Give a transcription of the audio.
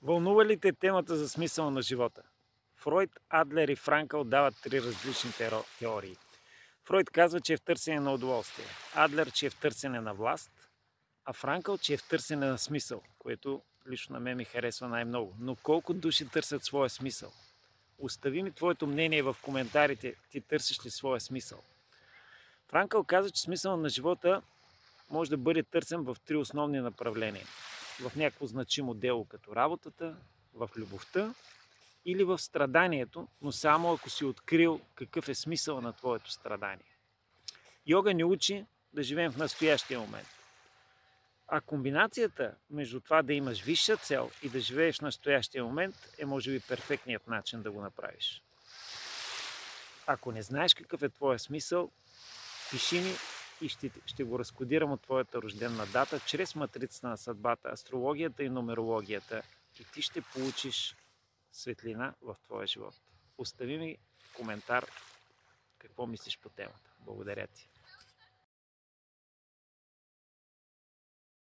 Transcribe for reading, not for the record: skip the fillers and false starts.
Вълнува ли те темата за смисъла на живота? Фройд, Адлер и Франкъл дават три различни теории. Фройд казва, че е в търсене на удоволствие. Адлер, че е в търсене на власт. А Франкъл, че е в търсене на смисъл, което лично на мен ми харесва най-много. Но колко души търсят своя смисъл? Остави ми твоето мнение в коментарите. Ти търсиш ли своя смисъл? Франкъл казва, че смисъл на живота може да бъде търсен в три основни направления. В някакво значимо дело като работата, в любовта или в страданието, но само ако си открил какъв е смисъл на твоето страдание. Йога ни учи да живеем в настоящия момент. А комбинацията между това да имаш висша цел и да живееш в настоящия момент е може би перфектният начин да го направиш. Ако не знаеш какъв е твоя смисъл, пиши ми и ще го разкодирам от твоята рождена дата чрез матрицата на съдбата, астрологията и нумерологията и ти ще получиш светлина в твоя живот. Остави ми коментар какво мислиш по темата. Благодаря ти.